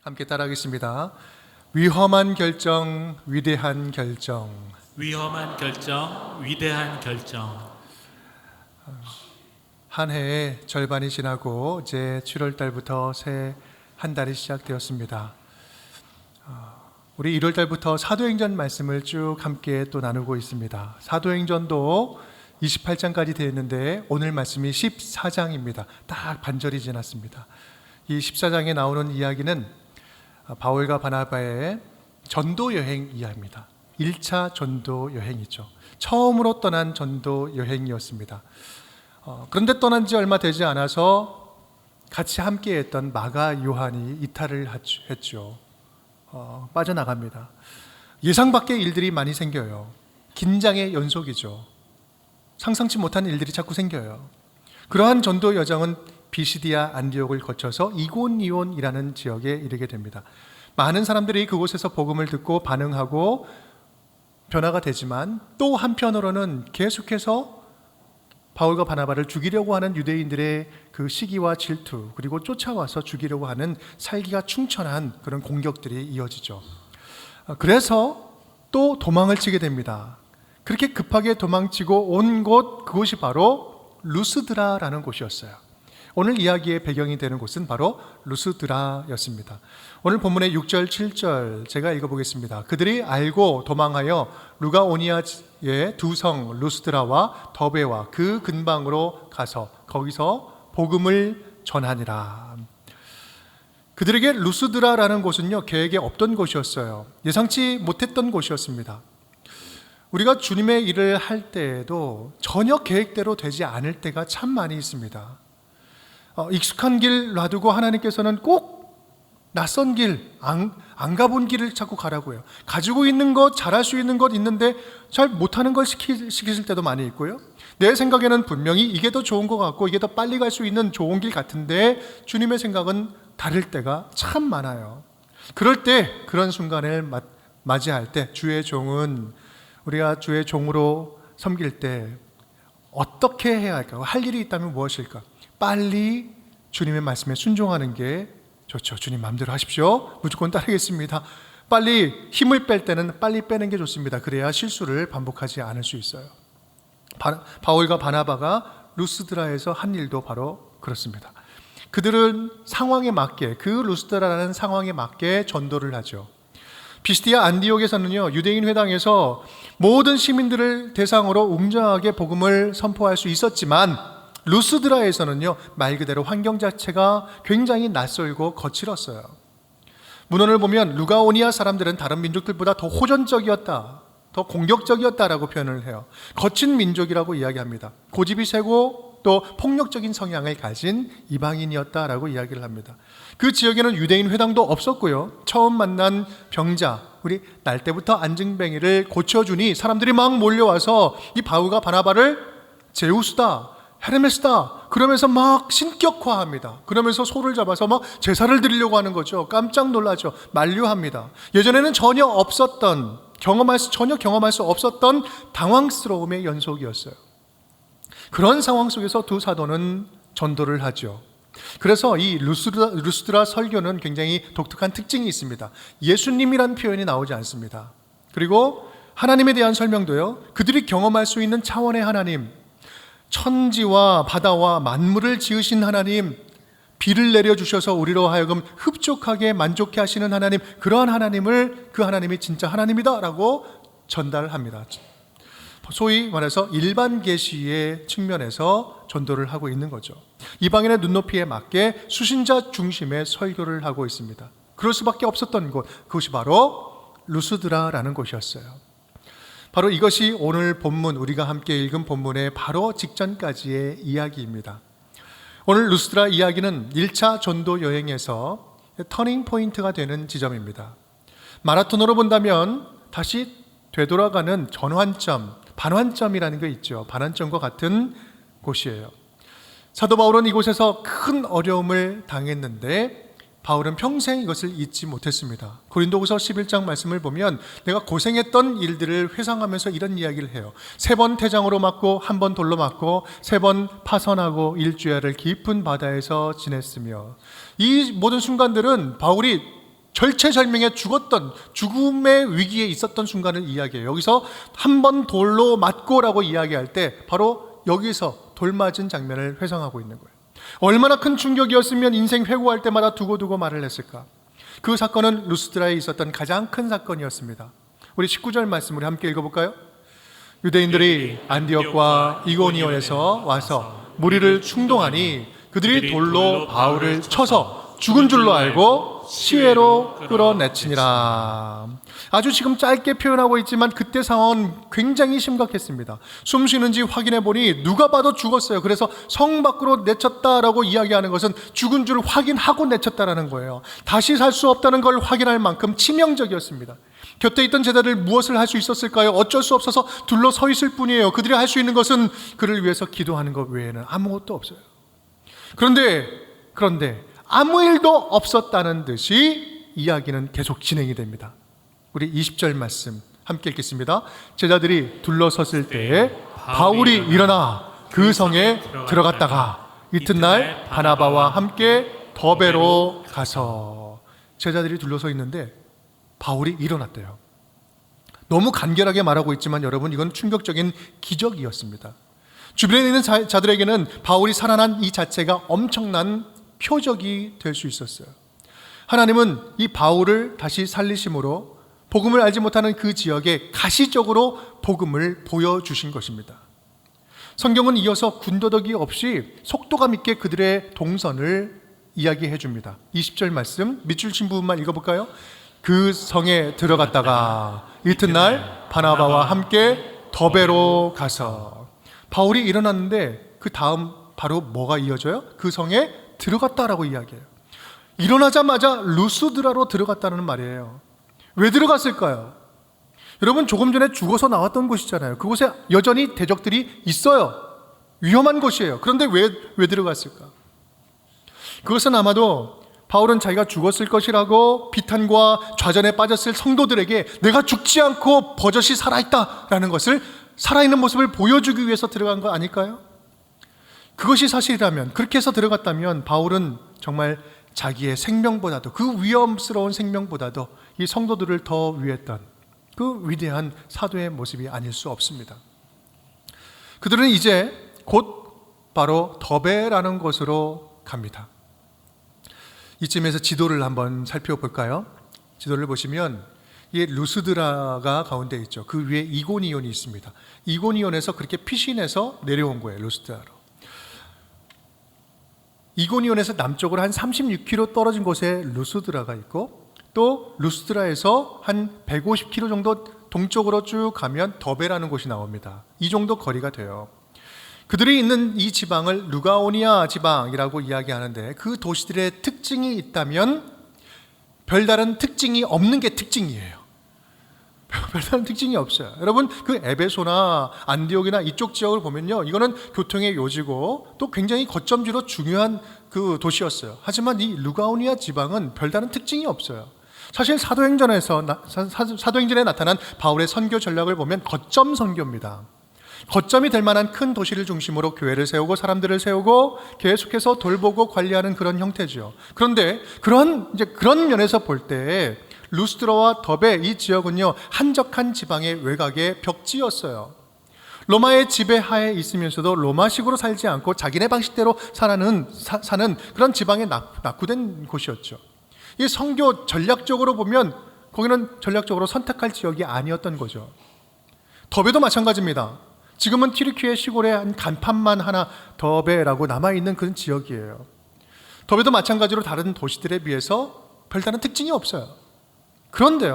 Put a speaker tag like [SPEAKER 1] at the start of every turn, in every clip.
[SPEAKER 1] 함께 따라하겠습니다. 위험한 결정, 위대한 결정.
[SPEAKER 2] 위험한 결정, 위대한 결정.
[SPEAKER 1] 한 해의 절반이 지나고 이제 7월 달부터 새 한 달이 시작되었습니다. 우리 1월 달부터 사도행전 말씀을 쭉 함께 또 나누고 있습니다. 사도행전도 28장까지 되어 있는데 오늘 말씀이 14장입니다. 딱 반절이 지났습니다. 이 14장에 나오는 이야기는 바울과 바나바의 전도 여행 이야기입니다. 1차 전도 여행이죠. 처음으로 떠난 전도 여행이었습니다. 그런데 떠난 지 얼마 되지 않아서 같이 함께했던 마가 요한이 이탈을 했죠. 빠져나갑니다. 예상 밖의 일들이 많이 생겨요. 긴장의 연속이죠. 상상치 못한 일들이 자꾸 생겨요. 그러한 전도 여정은 비시디아 안디옥을 거쳐서 이고니온이라는 지역에 이르게 됩니다. 많은 사람들이 그곳에서 복음을 듣고 반응하고 변화가 되지만 또 한편으로는 계속해서 바울과 바나바를 죽이려고 하는 유대인들의 그 시기와 질투, 그리고 쫓아와서 죽이려고 하는 살기가 충천한 그런 공격들이 이어지죠. 그래서 또 도망을 치게 됩니다. 그렇게 급하게 도망치고 온 그곳이 바로 루스드라라는 곳이었어요. 오늘 이야기의 배경이 되는 곳은 바로 루스드라였습니다. 오늘 본문의 6절, 7절 제가 읽어보겠습니다. 그들이 알고 도망하여 루가오니아의 두 성 루스드라와 더베와 그 근방으로 가서 거기서 복음을 전하니라. 그들에게 루스드라라는 곳은요, 계획에 없던 곳이었어요. 예상치 못했던 곳이었습니다. 우리가 주님의 일을 할 때에도 전혀 계획대로 되지 않을 때가 참 많이 있습니다. 익숙한 길 놔두고 하나님께서는 꼭 낯선 길, 안 가본 길을 자꾸 가라고 해요. 가지고 있는 것, 잘할 수 있는 것 있는데 잘 못하는 걸 시키실 때도 많이 있고요. 내 생각에는 분명히 이게 더 좋은 것 같고 이게 더 빨리 갈 수 있는 좋은 길 같은데 주님의 생각은 다를 때가 참 많아요. 그럴 때, 그런 순간을 맞이할 때 주의 종은, 우리가 주의 종으로 섬길 때 어떻게 해야 할까? 할 일이 있다면 무엇일까? 빨리 주님의 말씀에 순종하는 게 좋죠. 주님 마음대로 하십시오. 무조건 따르겠습니다. 빨리 힘을 뺄 때는 빨리 빼는 게 좋습니다. 그래야 실수를 반복하지 않을 수 있어요. 바울과 바나바가 루스드라에서 한 일도 바로 그렇습니다. 그들은 상황에 맞게, 그 루스드라라는 상황에 맞게 전도를 하죠. 비시디아 안디옥에서는요, 유대인 회당에서 모든 시민들을 대상으로 웅장하게 복음을 선포할 수 있었지만 루스드라에서는요, 말 그대로 환경 자체가 굉장히 낯설고 거칠었어요. 문헌을 보면 루가오니아 사람들은 다른 민족들보다 더 호전적이었다, 더 공격적이었다라고 표현을 해요. 거친 민족이라고 이야기합니다. 고집이 세고 또 폭력적인 성향을 가진 이방인이었다라고 이야기를 합니다. 그 지역에는 유대인 회당도 없었고요. 처음 만난 병자, 우리 날 때부터 안증뱅이를 고쳐주니 사람들이 막 몰려와서 이 바울과 바나바를 제우스다, 헤르메스다 그러면서 막 신격화합니다. 그러면서 소를 잡아서 막 제사를 드리려고 하는 거죠. 깜짝 놀라죠. 만류합니다. 예전에는 전혀 경험할 수 없었던 당황스러움의 연속이었어요. 그런 상황 속에서 두 사도는 전도를 하죠. 그래서 이 루스드라 설교는 굉장히 독특한 특징이 있습니다. 예수님이란 표현이 나오지 않습니다. 그리고 하나님에 대한 설명도요, 그들이 경험할 수 있는 차원의 하나님, 천지와 바다와 만물을 지으신 하나님, 비를 내려주셔서 우리로 하여금 흡족하게 만족해 하시는 하나님, 그러한 하나님을, 그 하나님이 진짜 하나님이다 라고 전달합니다. 소위 말해서 일반 계시의 측면에서 전도를 하고 있는 거죠. 이방인의 눈높이에 맞게 수신자 중심의 설교를 하고 있습니다. 그럴 수밖에 없었던 곳, 그것이 바로 루스드라라는 곳이었어요. 바로 이것이 오늘 본문, 우리가 함께 읽은 본문의 바로 직전까지의 이야기입니다. 오늘 루스드라 이야기는 1차 전도 여행에서 터닝 포인트가 되는 지점입니다. 마라톤으로 본다면 다시 되돌아가는 전환점, 반환점이라는 게 있죠. 반환점과 같은 곳이에요. 사도 바울은 이곳에서 큰 어려움을 당했는데 바울은 평생 이것을 잊지 못했습니다. 고린도후서 11장 말씀을 보면 내가 고생했던 일들을 회상하면서 이런 이야기를 해요. 3번 태장으로 맞고 1번 돌로 맞고 3번 파선하고 일주야를 깊은 바다에서 지냈으며, 이 모든 순간들은 바울이 절체절명에 죽었던, 죽음의 위기에 있었던 순간을 이야기해요. 여기서 한 번 돌로 맞고라고 이야기할 때 바로 여기서 돌 맞은 장면을 회상하고 있는 거예요. 얼마나 큰 충격이었으면 인생 회고할 때마다 두고두고 말을 했을까. 그 사건은 루스드라에 있었던 가장 큰 사건이었습니다. 우리 19절 말씀 우리 함께 읽어볼까요? 유대인들이 안디옥과 이고니온에서 와서 무리를 충동하니 그들이 돌로 바울을 쳐서 죽은 줄로 알고 시외로 끌어내치니라. 아주 지금 짧게 표현하고 있지만 그때 상황은 굉장히 심각했습니다. 숨 쉬는지 확인해 보니 누가 봐도 죽었어요. 그래서 성 밖으로 내쳤다라고 이야기하는 것은 죽은 줄 확인하고 내쳤다라는 거예요. 다시 살 수 없다는 걸 확인할 만큼 치명적이었습니다. 곁에 있던 제자들 무엇을 할 수 있었을까요? 어쩔 수 없어서 둘러 서 있을 뿐이에요. 그들이 할 수 있는 것은 그를 위해서 기도하는 것 외에는 아무것도 없어요. 그런데 아무 일도 없었다는 듯이 이야기는 계속 진행이 됩니다. 우리 20절 말씀 함께 읽겠습니다. 제자들이 둘러섰을 때에 바울이 일어나 그 성에 들어갔다가 이튿날 바나바와 함께 더베로 가서. 제자들이 둘러서 있는데 바울이 일어났대요. 너무 간결하게 말하고 있지만 여러분, 이건 충격적인 기적이었습니다. 주변에 있는 자들에게는 바울이 살아난 이 자체가 엄청난 표적이 될 수 있었어요. 하나님은 이 바울을 다시 살리심으로 복음을 알지 못하는 그 지역에 가시적으로 복음을 보여주신 것입니다. 성경은 이어서 군더더기 없이 속도감 있게 그들의 동선을 이야기해 줍니다. 20절 말씀 밑줄 친 부분만 읽어볼까요? 그 성에 들어갔다가 이튿날 바나바와 함께 더베로 가서. 바울이 일어났는데 그 다음 바로 뭐가 이어져요? 그 성에 들어갔다라고 이야기해요. 일어나자마자 루스드라로 들어갔다는 말이에요. 왜 들어갔을까요? 여러분, 조금 전에 죽어서 나왔던 곳이잖아요. 그곳에 여전히 대적들이 있어요. 위험한 곳이에요. 그런데 왜 들어갔을까? 그것은 아마도 바울은 자기가 죽었을 것이라고 비탄과 좌절에 빠졌을 성도들에게 내가 죽지 않고 버젓이 살아있다라는 것을, 살아있는 모습을 보여주기 위해서 들어간 거 아닐까요? 그것이 사실이라면, 그렇게 해서 들어갔다면 바울은 정말 자기의 생명보다도, 그 위험스러운 생명보다도 이 성도들을 더 위했던 그 위대한 사도의 모습이 아닐 수 없습니다. 그들은 이제 곧 바로 더베라는 곳으로 갑니다. 이쯤에서 지도를 한번 살펴볼까요? 지도를 보시면 이 루스드라가 가운데 있죠. 그 위에 이고니온이 있습니다. 이고니온에서 그렇게 피신해서 내려온 거예요, 루스드라로. 이고니온에서 남쪽으로 한 36km 떨어진 곳에 루스드라가 있고, 또 루스드라에서 한 150km 정도 동쪽으로 쭉 가면 더베라는 곳이 나옵니다. 이 정도 거리가 돼요. 그들이 있는 이 지방을 루가오니아 지방이라고 이야기하는데, 그 도시들의 특징이 있다면 별다른 특징이 없는 게 특징이에요. 별다른 특징이 없어요. 여러분, 그 에베소나 안디옥이나 이쪽 지역을 보면요, 이거는 교통의 요지고 또 굉장히 거점지로 중요한 그 도시였어요. 하지만 이 루가오니아 지방은 별다른 특징이 없어요. 사실 사도행전에 나타난 바울의 선교 전략을 보면 거점 선교입니다. 거점이 될 만한 큰 도시를 중심으로 교회를 세우고 사람들을 세우고 계속해서 돌보고 관리하는 그런 형태죠. 그런데 그런 면에서 볼 때 루스드라와 더베 이 지역은요, 한적한 지방의 외곽의 벽지였어요. 로마의 지배하에 있으면서도 로마식으로 살지 않고 자기네 방식대로 사는 그런 지방에 낙후된 곳이었죠. 이 선교 전략적으로 보면 거기는 전략적으로 선택할 지역이 아니었던 거죠. 더베도 마찬가지입니다. 지금은 튀르키예 시골에 한 간판만 하나 더베라고 남아있는 그런 지역이에요. 더베도 마찬가지로 다른 도시들에 비해서 별다른 특징이 없어요. 그런데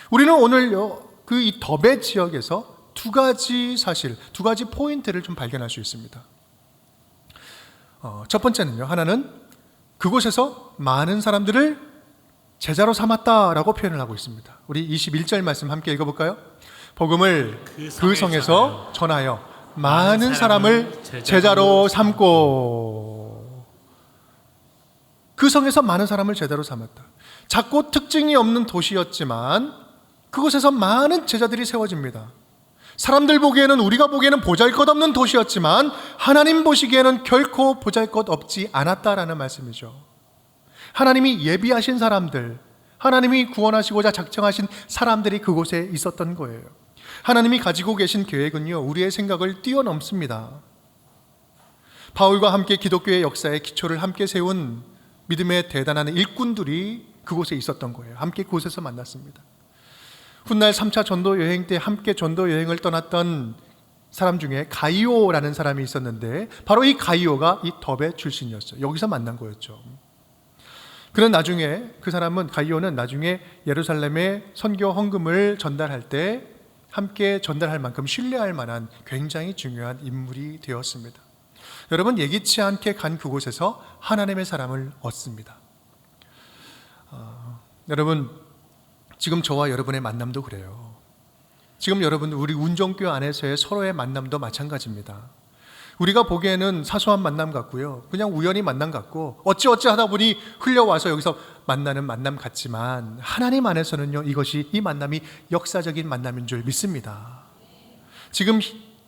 [SPEAKER 1] 우리는 오늘 그 이 더베 지역에서 두 가지 포인트를 좀 발견할 수 있습니다. 첫 번째는요, 하나는 그곳에서 많은 사람들을 제자로 삼았다라고 표현을 하고 있습니다. 우리 21절 말씀 함께 읽어볼까요? 복음을 그 성에서 전하여 많은 사람을 제자로 삼고. 그 성에서 많은 사람을 제자로 삼았다. 작고 특징이 없는 도시였지만 그곳에서 많은 제자들이 세워집니다. 사람들 보기에는, 우리가 보기에는 보잘것없는 도시였지만 하나님 보시기에는 결코 보잘것없지 않았다라는 말씀이죠. 하나님이 예비하신 사람들, 하나님이 구원하시고자 작정하신 사람들이 그곳에 있었던 거예요. 하나님이 가지고 계신 계획은요, 우리의 생각을 뛰어넘습니다. 바울과 함께 기독교의 역사의 기초를 함께 세운 믿음의 대단한 일꾼들이 그곳에 있었던 거예요. 함께 그곳에서 만났습니다. 훗날 3차 전도 여행 때 함께 전도 여행을 떠났던 사람 중에 가이오라는 사람이 있었는데, 바로 이 가이오가 이 더베 출신이었어요. 여기서 만난 거였죠. 그런 나중에 그 사람은, 가이오는 나중에 예루살렘에 선교 헌금을 전달할 때 함께 전달할 만큼 신뢰할 만한 굉장히 중요한 인물이 되었습니다. 여러분, 예기치 않게 간 그곳에서 하나님의 사람을 얻습니다. 여러분, 지금 저와 여러분의 만남도 그래요. 지금 여러분, 우리 운정교 안에서의 서로의 만남도 마찬가지입니다. 우리가 보기에는 사소한 만남 같고요, 그냥 우연히 만남 같고, 어찌어찌 하다 보니 흘려와서 여기서 만나는 만남 같지만, 하나님 안에서는요, 이 만남이 역사적인 만남인 줄 믿습니다. 지금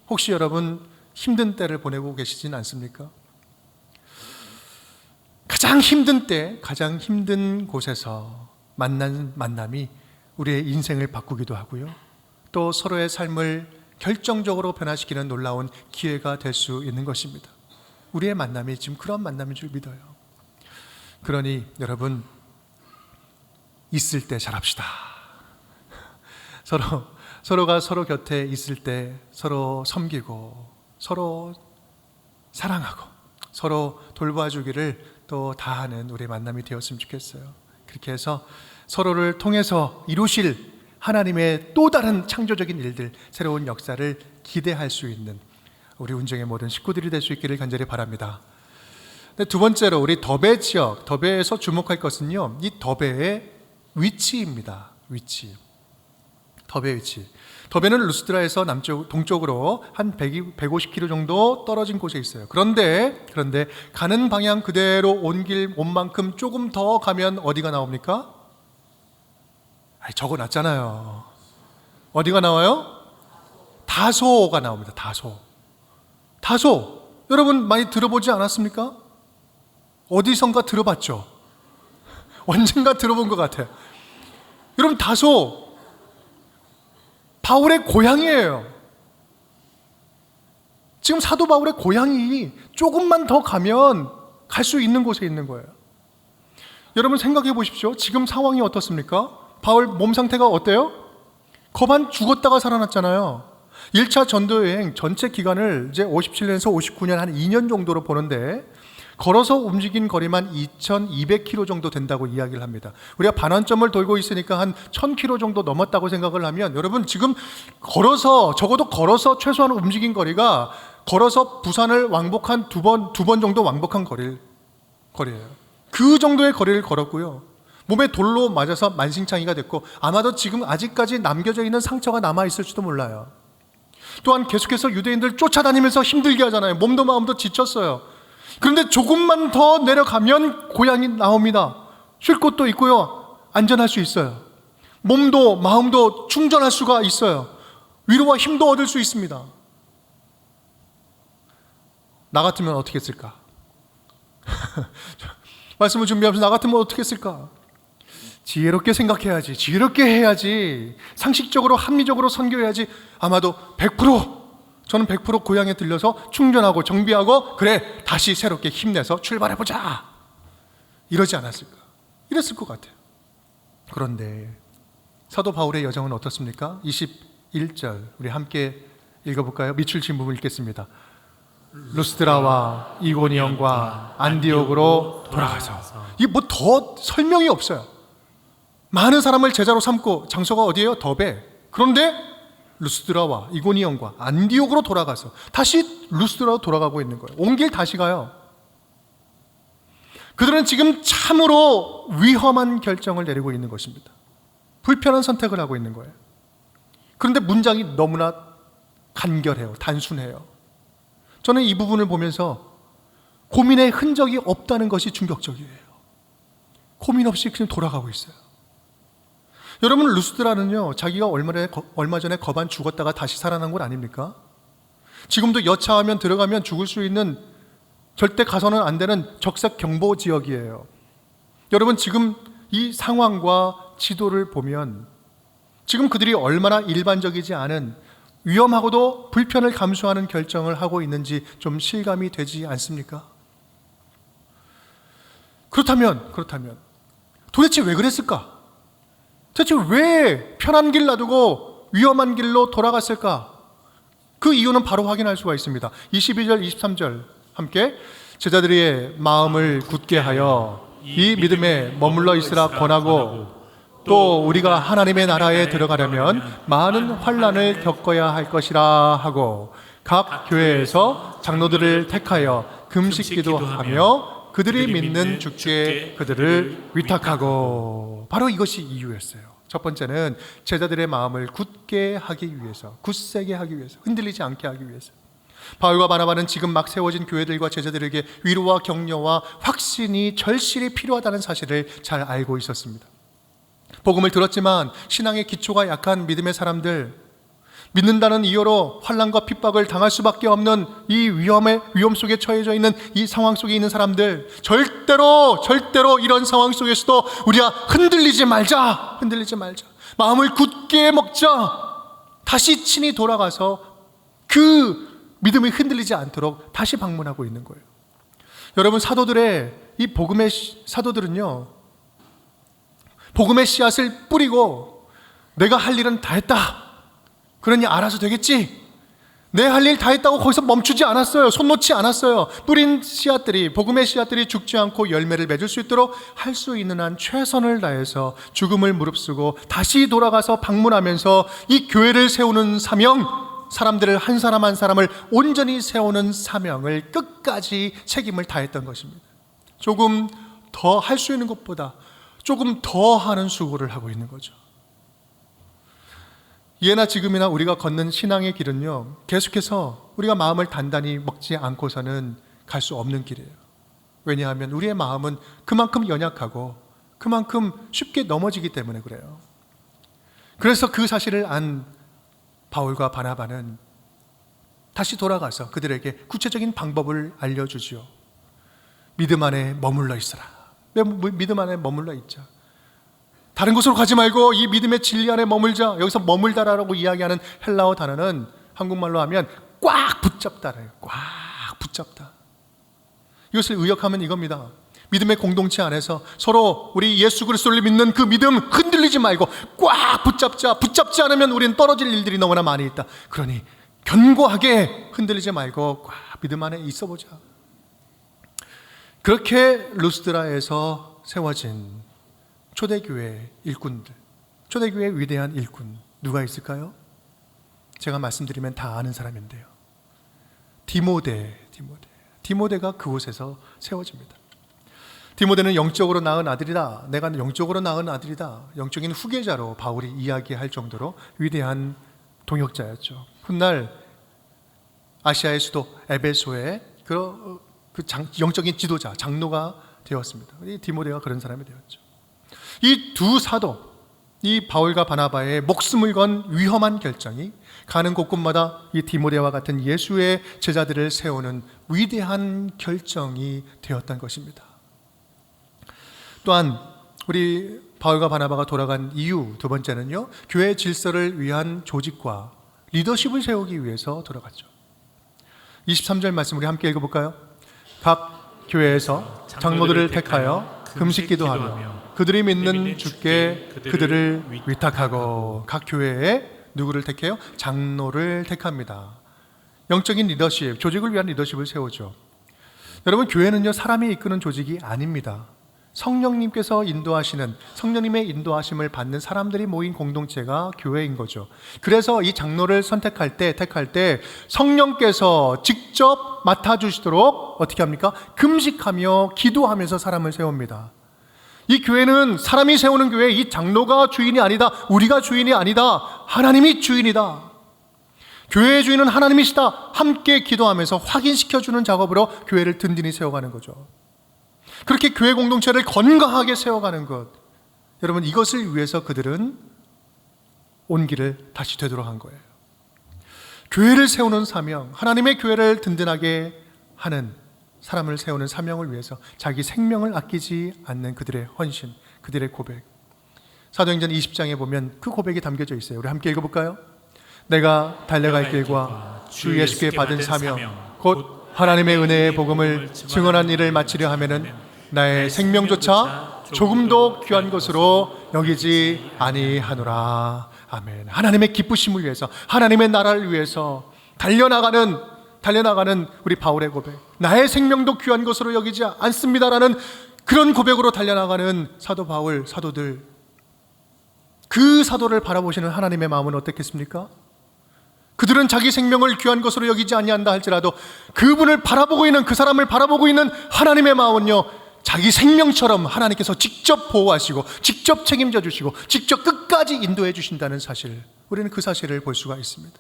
[SPEAKER 1] 혹시 여러분 힘든 때를 보내고 계시진 않습니까? 가장 힘든 때, 가장 힘든 곳에서 만난 만남이 우리의 인생을 바꾸기도 하고요, 또 서로의 삶을 결정적으로 변화시키는 놀라운 기회가 될 수 있는 것입니다. 우리의 만남이 지금 그런 만남인 줄 믿어요. 그러니 여러분, 있을 때 잘합시다. 서로가 서로 곁에 있을 때 서로 섬기고, 서로 사랑하고, 서로 돌봐주기를 또 다하는 우리의 만남이 되었으면 좋겠어요. 그렇게 해서 서로를 통해서 이루실 하나님의 또 다른 창조적인 일들, 새로운 역사를 기대할 수 있는 우리 운정의 모든 식구들이 될 수 있기를 간절히 바랍니다. 두 번째로, 우리 더베 지역, 더베에서 주목할 것은요, 이 더베의 위치입니다. 위치. 더베 위치. 더베는 루스드라에서 동쪽으로 한 150km 정도 떨어진 곳에 있어요. 그런데 가는 방향 그대로 온 만큼 조금 더 가면 어디가 나옵니까? 적어놨잖아요. 어디가 나와요? 다소가 나옵니다. 다소. 여러분 많이 들어보지 않았습니까? 어디선가 들어봤죠? 언젠가 들어본 것 같아요. 여러분, 다소 바울의 고향이에요. 지금 사도 바울의 고향이 조금만 더 가면 갈 수 있는 곳에 있는 거예요. 여러분 생각해 보십시오. 지금 상황이 어떻습니까? 바울 몸 상태가 어때요? 거반 죽었다가 살아났잖아요. 1차 전도여행 전체 기간을 이제 57년에서 59년 한 2년 정도로 보는데, 걸어서 움직인 거리만 2200km 정도 된다고 이야기를 합니다. 우리가 반환점을 돌고 있으니까 한 1000km 정도 넘었다고 생각을 하면, 여러분 지금 적어도 걸어서 최소한 움직인 거리가, 걸어서 부산을 왕복한 두 번 정도 왕복한 거리예요. 그 정도의 거리를 걸었고요, 몸에 돌로 맞아서 만신창이가 됐고, 아마도 지금 아직까지 남겨져 있는 상처가 남아있을지도 몰라요. 또한 계속해서 유대인들 쫓아다니면서 힘들게 하잖아요. 몸도 마음도 지쳤어요. 그런데 조금만 더 내려가면 고향이 나옵니다. 쉴 곳도 있고요, 안전할 수 있어요. 몸도 마음도 충전할 수가 있어요. 위로와 힘도 얻을 수 있습니다. 나 같으면 어떻게 했을까? 말씀을 준비하면서 나 같으면 어떻게 했을까? 지혜롭게 생각해야지, 지혜롭게 해야지, 상식적으로 합리적으로 선교해야지. 아마도 100% 저는 100% 고향에 들려서 충전하고 정비하고, 그래 다시 새롭게 힘내서 출발해보자, 이러지 않았을까? 이랬을 것 같아요. 그런데 사도 바울의 여정은 어떻습니까? 21절 우리 함께 읽어볼까요? 밑줄 친 부분 읽겠습니다. 루스드라와 이고니온과 안디옥으로 돌아가서. 이게 뭐 더 설명이 없어요. 많은 사람을 제자로 삼고, 장소가 어디예요? 더베. 그런데 루스드라와 이고니온과 안디옥으로 돌아가서 다시 루스드라로 돌아가고 있는 거예요. 온 길 다시 가요. 그들은 지금 참으로 위험한 결정을 내리고 있는 것입니다. 불편한 선택을 하고 있는 거예요. 그런데 문장이 너무나 간결해요. 단순해요. 저는 이 부분을 보면서 고민의 흔적이 없다는 것이 충격적이에요. 고민 없이 그냥 돌아가고 있어요. 여러분, 루스드라는요, 자기가 얼마 전에 거반 죽었다가 다시 살아난 곳 아닙니까? 지금도 여차하면 들어가면 죽을 수 있는, 절대 가서는 안 되는 적색 경보 지역이에요. 여러분, 지금 이 상황과 지도를 보면 지금 그들이 얼마나 일반적이지 않은 위험하고도 불편을 감수하는 결정을 하고 있는지 좀 실감이 되지 않습니까? 그렇다면 도대체 왜 그랬을까? 도대체 왜 편한 길 놔두고 위험한 길로 돌아갔을까? 그 이유는 바로 확인할 수가 있습니다. 22절, 23절 함께 제자들의 마음을 굳게 하여 이 믿음에 머물러 있으라 권하고 또 우리가 하나님의 나라에 들어가려면 많은 환난을 겪어야 할 것이라 하고 각 교회에서 장로들을 택하여 금식기도 하며 그들이 믿는 주께 그들을 위탁하고. 바로 이것이 이유였어요. 첫 번째는 제자들의 마음을 굳게 하기 위해서, 굳세게 하기 위해서, 흔들리지 않게 하기 위해서. 바울과 바나바는 지금 막 세워진 교회들과 제자들에게 위로와 격려와 확신이 절실히 필요하다는 사실을 잘 알고 있었습니다. 복음을 들었지만 신앙의 기초가 약한 믿음의 사람들, 믿는다는 이유로 환난과 핍박을 당할 수밖에 없는 이 위험 속에 처해져 있는 이 상황 속에 있는 사람들, 절대로 이런 상황 속에서도 우리가 흔들리지 말자. 마음을 굳게 먹자. 다시 친히 돌아가서 그 믿음이 흔들리지 않도록 다시 방문하고 있는 거예요. 여러분, 사도들의 이 복음의 사도들은요, 복음의 씨앗을 뿌리고 내가 할 일은 다 했다. 그러니 알아서 되겠지. 내 할 일 다 했다고 거기서 멈추지 않았어요. 손 놓지 않았어요. 뿌린 씨앗들이, 복음의 씨앗들이 죽지 않고 열매를 맺을 수 있도록 할 수 있는 한 최선을 다해서 죽음을 무릅쓰고 다시 돌아가서 방문하면서 이 교회를 세우는 사명, 사람들을 한 사람 한 사람을 온전히 세우는 사명을 끝까지 책임을 다했던 것입니다. 조금 더 할 수 있는 것보다 조금 더 하는 수고를 하고 있는 거죠. 예나 지금이나 우리가 걷는 신앙의 길은요, 계속해서 우리가 마음을 단단히 먹지 않고서는 갈 수 없는 길이에요. 왜냐하면 우리의 마음은 그만큼 연약하고 그만큼 쉽게 넘어지기 때문에 그래요. 그래서 그 사실을 안 바울과 바나바는 다시 돌아가서 그들에게 구체적인 방법을 알려주지요. 믿음 안에 머물러 있어라. 믿음 안에 머물러 있자. 다른 곳으로 가지 말고 이 믿음의 진리 안에 머물자. 여기서 머물다라고 이야기하는 헬라어 단어는 한국말로 하면 꽉 붙잡다래요. 꽉 붙잡다. 이것을 의역하면 이겁니다. 믿음의 공동체 안에서 서로 우리 예수 그리스도를 믿는 그 믿음 흔들리지 말고 꽉 붙잡자. 붙잡지 않으면 우리는 떨어질 일들이 너무나 많이 있다. 그러니 견고하게 흔들리지 말고 꽉 믿음 안에 있어보자. 그렇게 루스드라에서 세워진 초대교회 일꾼들, 초대교회 위대한 일꾼 누가 있을까요? 제가 말씀드리면 다 아는 사람인데요, 디모데가 그곳에서 세워집니다. 디모데는 영적으로 낳은 아들이다. 내가 영적으로 낳은 아들이다. 영적인 후계자로 바울이 이야기할 정도로 위대한 동역자였죠. 훗날 아시아의 수도 에베소의 영적인 지도자, 장로가 되었습니다. 이 디모데가 그런 사람이 되었죠. 이 두 사도, 이 바울과 바나바의 목숨을 건 위험한 결정이 가는 곳곳마다 이 디모데와 같은 예수의 제자들을 세우는 위대한 결정이 되었던 것입니다. 또한 우리 바울과 바나바가 돌아간 이유 두 번째는요, 교회 질서를 위한 조직과 리더십을 세우기 위해서 돌아갔죠. 23절 말씀 우리 함께 읽어볼까요? 각 교회에서 장로들을 택하여 금식기도 하며 그들이 믿는 주께 그들을 위탁하고. 각 교회에 누구를 택해요? 장로를 택합니다. 영적인 리더십, 조직을 위한 리더십을 세우죠. 여러분, 교회는요, 사람이 이끄는 조직이 아닙니다. 성령님께서 인도하시는, 성령님의 인도하심을 받는 사람들이 모인 공동체가 교회인 거죠. 그래서 이 장로를 택할 때 성령께서 직접 맡아주시도록 어떻게 합니까? 금식하며 기도하면서 사람을 세웁니다. 이 교회는 사람이 세우는 교회, 이 장로가 주인이 아니다. 우리가 주인이 아니다. 하나님이 주인이다. 교회의 주인은 하나님이시다. 함께 기도하면서 확인시켜주는 작업으로 교회를 든든히 세워가는 거죠. 그렇게 교회 공동체를 건강하게 세워가는 것, 여러분, 이것을 위해서 그들은 온 길을 다시 되돌아간 거예요. 교회를 세우는 사명, 하나님의 교회를 든든하게 하는 사람을 세우는 사명을 위해서 자기 생명을 아끼지 않는 그들의 헌신, 그들의 고백. 사도행전 20장에 보면 그 고백이 담겨져 있어요. 우리 함께 읽어볼까요? 내가 달려갈 길과 주 예수께 받은 사명 곧 하나님의 은혜의 복음을 증언한 일을 마치려 하면은 나의 생명조차 조금도 귀한 것으로 여기지 아니하노라. 아멘. 하나님의 기쁘심을 위해서, 하나님의 나라를 위해서 달려나가는 우리 바울의 고백. 나의 생명도 귀한 것으로 여기지 않습니다라는 그런 고백으로 달려나가는 사도 바울, 사도들. 그 사도를 바라보시는 하나님의 마음은 어떻겠습니까? 그들은 자기 생명을 귀한 것으로 여기지 아니한다 할지라도 그분을 바라보고 있는, 그 사람을 바라보고 있는 하나님의 마음은요, 자기 생명처럼 하나님께서 직접 보호하시고 직접 책임져 주시고 직접 끝까지 인도해 주신다는 사실, 우리는 그 사실을 볼 수가 있습니다.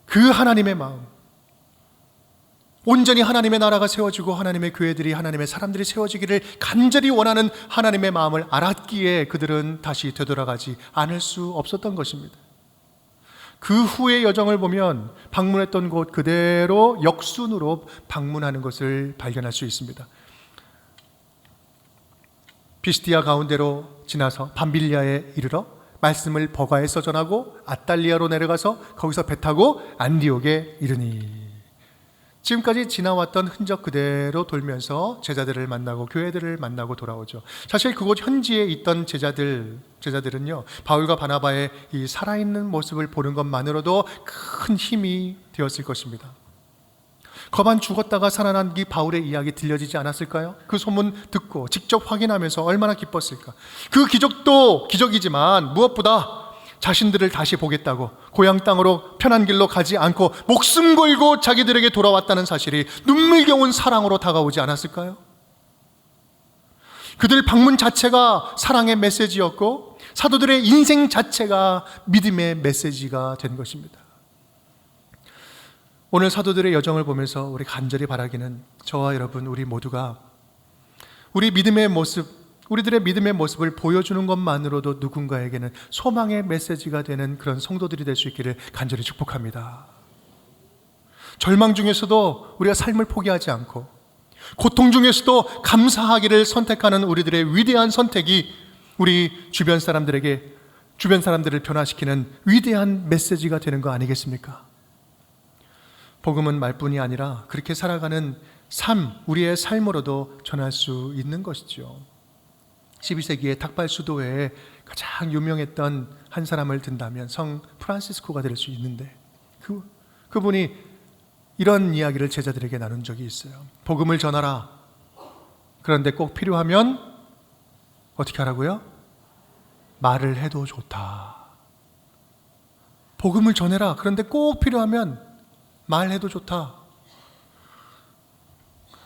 [SPEAKER 1] 그 하나님의 마음, 온전히 하나님의 나라가 세워지고 하나님의 교회들이, 하나님의 사람들이 세워지기를 간절히 원하는 하나님의 마음을 알았기에 그들은 다시 되돌아가지 않을 수 없었던 것입니다. 그 후의 여정을 보면 방문했던 곳 그대로 역순으로 방문하는 것을 발견할 수 있습니다. 피시디아 가운데로 지나서 밤빌리아에 이르러 말씀을 버가에서 전하고 아탈리아로 내려가서 거기서 배 타고 안디옥에 이르니, 지금까지 지나왔던 흔적 그대로 돌면서 제자들을 만나고 교회들을 만나고 돌아오죠. 사실 그곳 현지에 있던 제자들은요, 바울과 바나바의 이 살아있는 모습을 보는 것만으로도 큰 힘이 되었을 것입니다. 거반 죽었다가 살아난 이 바울의 이야기 들려지지 않았을까요? 그 소문 듣고 직접 확인하면서 얼마나 기뻤을까. 그 기적도 기적이지만 무엇보다 자신들을 다시 보겠다고 고향 땅으로 편한 길로 가지 않고 목숨 걸고 자기들에게 돌아왔다는 사실이 눈물겨운 사랑으로 다가오지 않았을까요? 그들 방문 자체가 사랑의 메시지였고 사도들의 인생 자체가 믿음의 메시지가 된 것입니다. 오늘 사도들의 여정을 보면서 우리 간절히 바라기는, 저와 여러분 우리 모두가 우리 믿음의 모습, 우리들의 믿음의 모습을 보여주는 것만으로도 누군가에게는 소망의 메시지가 되는 그런 성도들이 될 수 있기를 간절히 축복합니다. 절망 중에서도 우리가 삶을 포기하지 않고, 고통 중에서도 감사하기를 선택하는 우리들의 위대한 선택이 우리 주변 사람들을 변화시키는 위대한 메시지가 되는 거 아니겠습니까? 복음은 말뿐이 아니라 그렇게 살아가는 삶, 우리의 삶으로도 전할 수 있는 것이죠. 12세기의 탁발 수도회에 가장 유명했던 한 사람을 든다면 성 프란시스코가 될 수 있는데, 그분이 이런 이야기를 제자들에게 나눈 적이 있어요. 복음을 전하라. 그런데 꼭 필요하면 어떻게 하라고요? 말을 해도 좋다. 복음을 전해라. 그런데 꼭 필요하면 말해도 좋다.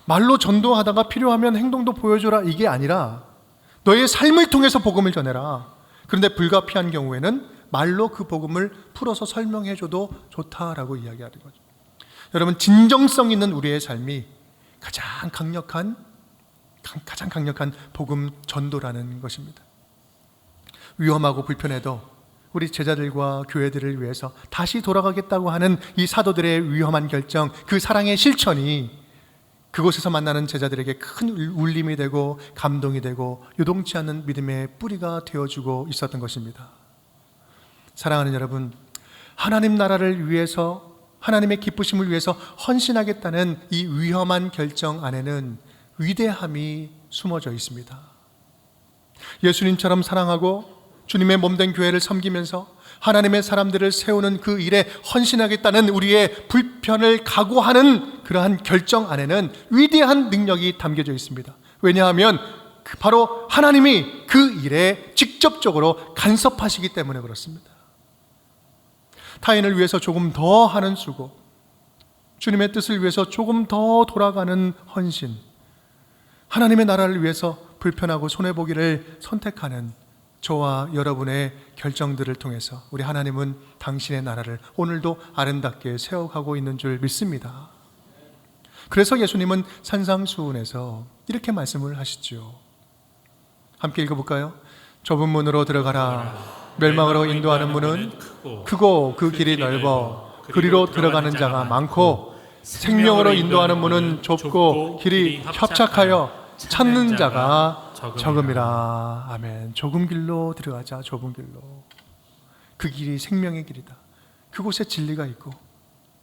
[SPEAKER 1] 말로 전도하다가 필요하면 행동도 보여줘라, 이게 아니라 너의 삶을 통해서 복음을 전해라. 그런데 불가피한 경우에는 말로 그 복음을 풀어서 설명해줘도 좋다라고 이야기하는 거죠. 여러분, 진정성 있는 우리의 삶이 가장 강력한 복음 전도라는 것입니다. 위험하고 불편해도 우리 제자들과 교회들을 위해서 다시 돌아가겠다고 하는 이 사도들의 위험한 결정, 그 사랑의 실천이 그곳에서 만나는 제자들에게 큰 울림이 되고 감동이 되고 요동치 않는 믿음의 뿌리가 되어주고 있었던 것입니다. 사랑하는 여러분, 하나님 나라를 위해서, 하나님의 기쁘심을 위해서 헌신하겠다는 이 위험한 결정 안에는 위대함이 숨어져 있습니다. 예수님처럼 사랑하고 주님의 몸된 교회를 섬기면서 하나님의 사람들을 세우는 그 일에 헌신하겠다는 우리의 불편을 각오하는 그러한 결정 안에는 위대한 능력이 담겨져 있습니다. 왜냐하면 바로 하나님이 그 일에 직접적으로 간섭하시기 때문에 그렇습니다. 타인을 위해서 조금 더 하는 수고, 주님의 뜻을 위해서 조금 더 돌아가는 헌신, 하나님의 나라를 위해서 불편하고 손해보기를 선택하는 저와 여러분의 결정들을 통해서 우리 하나님은 당신의 나라를 오늘도 아름답게 세워가고 있는 줄 믿습니다. 그래서 예수님은 산상수훈에서 이렇게 말씀을 하시죠. 함께 읽어볼까요? 좁은 문으로 들어가라. 멸망으로 인도하는 문은 크고 그 길이 넓어 그리로 들어가는 자가 많고 생명으로 인도하는 문은 좁고 길이 협착하여 찾는 자가 적음이라. 아멘. 좁은 길로 들어가자. 좁은 길로. 그 길이 생명의 길이다. 그곳에 진리가 있고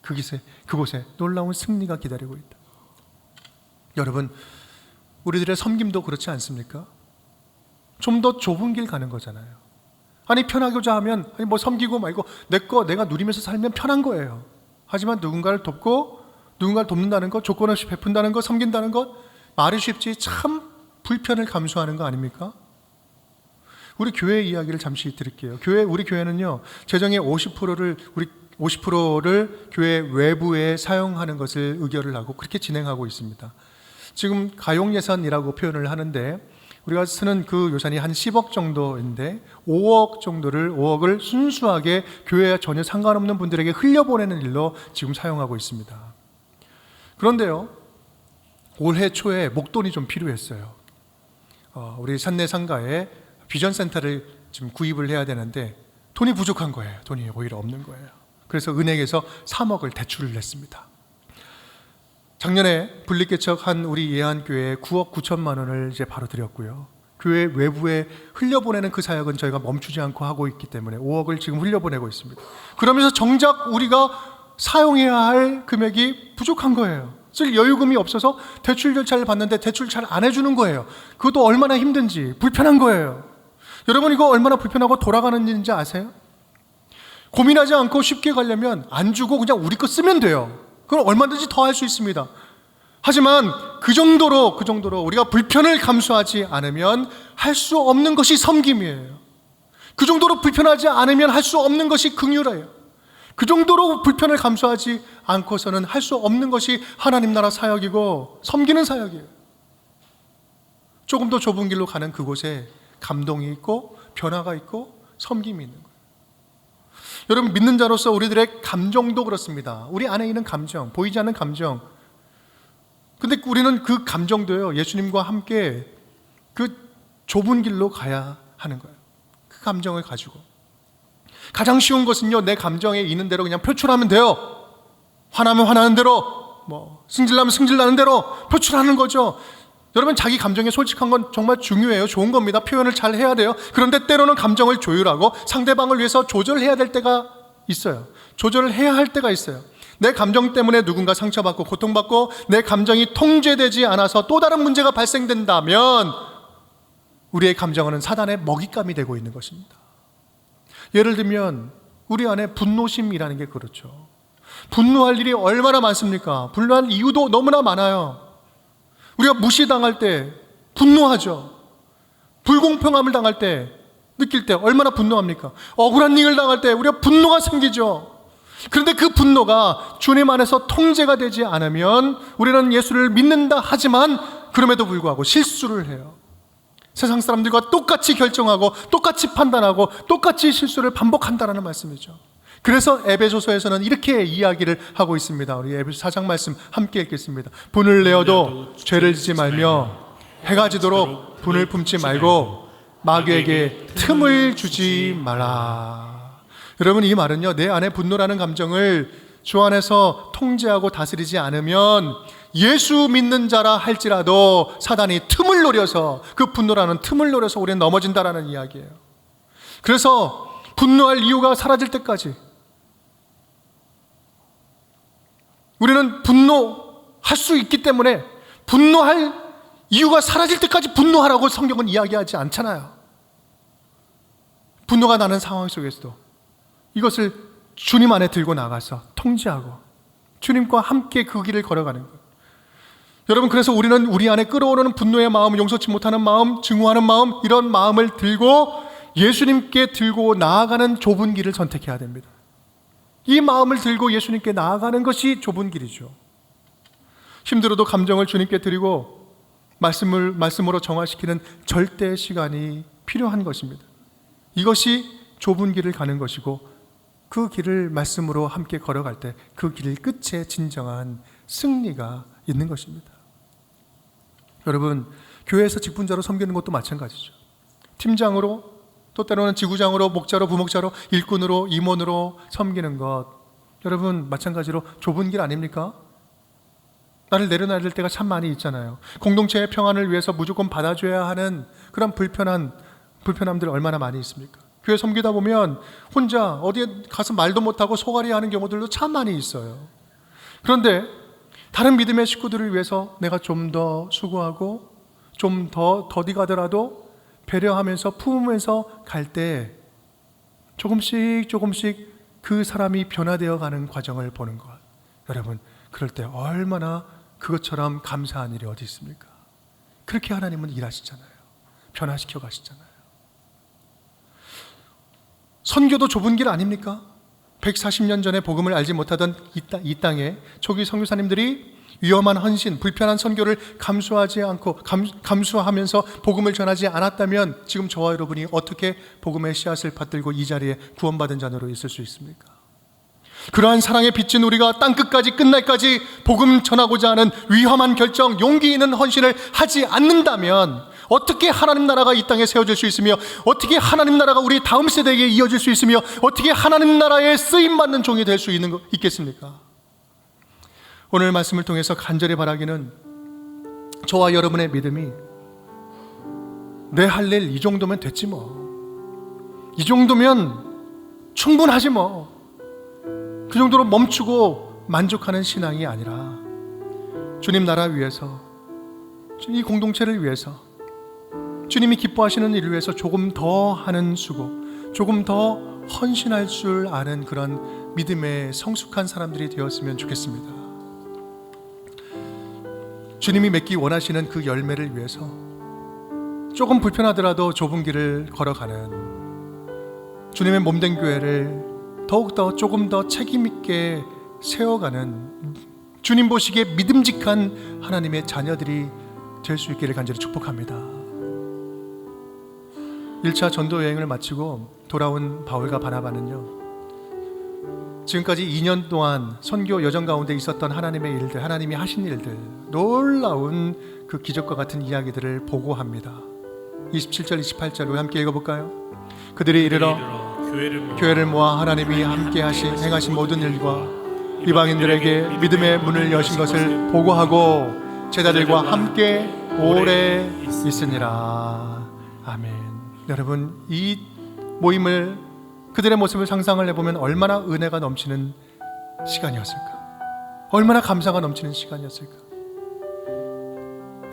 [SPEAKER 1] 그곳에 놀라운 승리가 기다리고 있다. 여러분, 우리들의 섬김도 그렇지 않습니까? 좀 더 좁은 길 가는 거잖아요. 아니, 편하고자 하면 뭐 섬기고 말고 내가 누리면서 살면 편한 거예요. 하지만 누군가를 돕고 누군가를 돕는다는 것, 조건 없이 베푼다는 것, 섬긴다는 것, 말이 쉽지 참 불편을 감수하는 거 아닙니까? 우리 교회 이야기를 잠시 드릴게요. 우리 교회는요, 재정의 50%를 교회 외부에 사용하는 것을 의결을 하고 그렇게 진행하고 있습니다. 지금 가용 예산이라고 표현을 하는데 우리가 쓰는 그 예산이 한 10억 정도인데 5억을 순수하게 교회와 전혀 상관없는 분들에게 흘려보내는 일로 지금 사용하고 있습니다. 그런데요, 올해 초에 목돈이 좀 필요했어요. 우리 산내 상가에 비전센터를 지금 구입을 해야 되는데 돈이 부족한 거예요. 돈이 오히려 없는 거예요. 그래서 은행에서 3억을 대출을 냈습니다. 작년에 분리개척한 우리 예한교회에 9억 9천만 원을 이제 바로 드렸고요. 교회 외부에 흘려보내는 그 사역은 저희가 멈추지 않고 하고 있기 때문에 5억을 지금 흘려보내고 있습니다. 그러면서 정작 우리가 사용해야 할 금액이 부족한 거예요. 쓸 여유금이 없어서 대출 절차를 받는데 대출 잘 안 해주는 거예요. 그것도 얼마나 힘든지 불편한 거예요. 여러분, 이거 얼마나 불편하고 돌아가는 일인지 아세요? 고민하지 않고 쉽게 가려면 안 주고 그냥 우리 거 쓰면 돼요. 그럼 얼마든지 더 할 수 있습니다. 하지만 그 정도로 우리가 불편을 감수하지 않으면 할 수 없는 것이 섬김이에요. 그 정도로 불편하지 않으면 할 수 없는 것이 긍휼이에요. 그 정도로 불편을 감수하지 않고서는 할 수 없는 것이 하나님 나라 사역이고 섬기는 사역이에요. 조금 더 좁은 길로 가는 그곳에 감동이 있고 변화가 있고 섬김이 있는 거예요. 여러분, 믿는 자로서 우리들의 감정도 그렇습니다. 우리 안에 있는 감정, 보이지 않는 감정. 근데 우리는 그 감정도요, 예수님과 함께 그 좁은 길로 가야 하는 거예요. 그 감정을 가지고. 가장 쉬운 것은요, 내 감정에 있는 대로 그냥 표출하면 돼요. 화나면 화나는 대로, 승질나면 승질나는 대로 표출하는 거죠. 여러분, 자기 감정에 솔직한 건 정말 중요해요. 좋은 겁니다. 표현을 잘 해야 돼요. 그런데 때로는 감정을 조율하고 상대방을 위해서 조절해야 될 때가 있어요. 조절을 해야 할 때가 있어요. 내 감정 때문에 누군가 상처받고 고통받고 내 감정이 통제되지 않아서 또 다른 문제가 발생된다면 우리의 감정은 사단의 먹잇감이 되고 있는 것입니다. 예를 들면 우리 안에 분노심이라는 게 그렇죠. 분노할 일이 얼마나 많습니까? 분노할 이유도 너무나 많아요. 우리가 무시당할 때 분노하죠. 불공평함을 당할 때, 느낄 때 얼마나 분노합니까? 억울한 일을 당할 때 우리가 분노가 생기죠. 그런데 그 분노가 주님 안에서 통제가 되지 않으면 우리는 예수를 믿는다 하지만 그럼에도 불구하고 실수를 해요. 세상 사람들과 똑같이 결정하고 똑같이 판단하고 똑같이 실수를 반복한다는 말씀이죠. 그래서 에베소서에서는 이렇게 이야기를 하고 있습니다. 우리 에베소 4장 말씀 함께 읽겠습니다. 분을 내어도 죄를 짓지 말며 해가 지도록 분을 품지 말고 마귀에게 틈을 주지 말라. 여러분, 이 말은요, 내 안에 분노라는 감정을 주 안에서 통제하고 다스리지 않으면 예수 믿는 자라 할지라도 사단이 틈을 노려서, 그 분노라는 틈을 노려서 우리는 넘어진다라는 이야기예요. 그래서 분노할 이유가 사라질 때까지 우리는 분노할 수 있기 때문에 분노할 이유가 사라질 때까지 분노하라고 성경은 이야기하지 않잖아요. 분노가 나는 상황 속에서도 이것을 주님 안에 들고 나가서 통제하고 주님과 함께 그 길을 걸어가는 것. 여러분, 그래서 우리는 우리 안에 끓어오르는 분노의 마음, 용서치 못하는 마음, 증오하는 마음, 이런 마음을 들고 예수님께 들고 나아가는 좁은 길을 선택해야 됩니다. 이 마음을 들고 예수님께 나아가는 것이 좁은 길이죠. 힘들어도 감정을 주님께 드리고 말씀으로 정화시키는 절대 시간이 필요한 것입니다. 이것이 좁은 길을 가는 것이고 그 길을 말씀으로 함께 걸어갈 때 그 길 끝에 진정한 승리가 있는 것입니다. 여러분, 교회에서 직분자로 섬기는 것도 마찬가지죠. 팀장으로, 또 때로는 지구장으로, 목자로, 부목자로, 일꾼으로, 임원으로 섬기는 것, 여러분 마찬가지로 좁은 길 아닙니까? 나를 내려놔야 될 때가 참 많이 있잖아요. 공동체의 평안을 위해서 무조건 받아줘야 하는 그런 불편함들 얼마나 많이 있습니까? 교회 섬기다 보면 혼자 어디에 가서 말도 못하고 소갈이 하는 경우들도 참 많이 있어요. 그런데 다른 믿음의 식구들을 위해서 내가 좀 더 수고하고 좀 더 더디 가더라도 배려하면서 품으면서 갈 때 조금씩 그 사람이 변화되어 가는 과정을 보는 것. 여러분, 그럴 때 얼마나 그것처럼 감사한 일이 어디 있습니까? 그렇게 하나님은 일하시잖아요. 변화시켜 가시잖아요. 선교도 좁은 길 아닙니까? 140년 전에 복음을 알지 못하던 이 땅에 초기 선교사님들이 위험한 헌신, 불편한 선교를 감수하지 않고 감수하면서 복음을 전하지 않았다면 지금 저와 여러분이 어떻게 복음의 씨앗을 받들고 이 자리에 구원받은 자녀로 있을 수 있습니까? 그러한 사랑의 빛인 우리가 땅끝까지 끝날까지 복음 전하고자 하는 위험한 결정, 용기 있는 헌신을 하지 않는다면 어떻게 하나님 나라가 이 땅에 세워질 수 있으며 어떻게 하나님 나라가 우리 다음 세대에게 이어질 수 있으며 어떻게 하나님 나라에 쓰임받는 종이 될 수 있겠습니까? 오늘 말씀을 통해서 간절히 바라기는 저와 여러분의 믿음이 내 할 일 이 정도면 됐지 뭐, 이 정도면 충분하지 뭐, 그 정도로 멈추고 만족하는 신앙이 아니라 주님 나라 위해서, 이 공동체를 위해서, 주님이 기뻐하시는 일을 위해서 조금 더 하는 수고, 조금 더 헌신할 줄 아는 그런 믿음의 성숙한 사람들이 되었으면 좋겠습니다. 주님이 맺기 원하시는 그 열매를 위해서 조금 불편하더라도 좁은 길을 걸어가는 주님의 몸된 교회를 더욱더 조금 더 책임있게 세워가는 주님 보시기에 믿음직한 하나님의 자녀들이 될 수 있기를 간절히 축복합니다. 1차 전도 여행을 마치고 돌아온 바울과 바나바는요, 지금까지 2년 동안 선교 여정 가운데 있었던 하나님의 일들, 하나님이 하신 일들, 놀라운 그 기적과 같은 이야기들을 보고합니다. 27절, 28절로 함께 읽어볼까요? 그들이 이르러 교회를 모아 하나님이 함께 행하신 모든 일과 이방인들에게 믿음의 문을 여신 것을 보고하고 제자들과 함께 오래 있으니라. 아멘. 여러분, 이 모임을 그들의 모습을 상상을 해보면 얼마나 은혜가 넘치는 시간이었을까? 얼마나 감사가 넘치는 시간이었을까?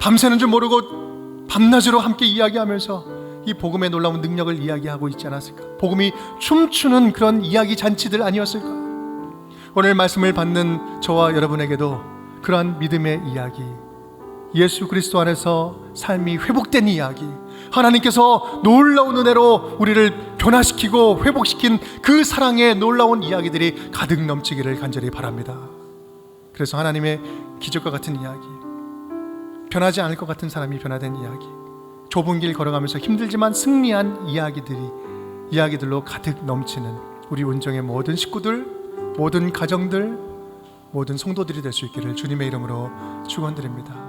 [SPEAKER 1] 밤새는 줄 모르고 밤낮으로 함께 이야기하면서 이 복음의 놀라운 능력을 이야기하고 있지 않았을까? 복음이 춤추는 그런 이야기 잔치들 아니었을까? 오늘 말씀을 받는 저와 여러분에게도 그러한 믿음의 이야기, 예수 그리스도 안에서 삶이 회복된 이야기, 하나님께서 놀라운 은혜로 우리를 변화시키고 회복시킨 그 사랑의 놀라운 이야기들이 가득 넘치기를 간절히 바랍니다. 그래서 하나님의 기적과 같은 이야기, 변하지 않을 것 같은 사람이 변화된 이야기, 좁은 길 걸어가면서 힘들지만 승리한 이야기들로 가득 넘치는 우리 운정의 모든 식구들, 모든 가정들, 모든 성도들이 될 수 있기를 주님의 이름으로 축원드립니다.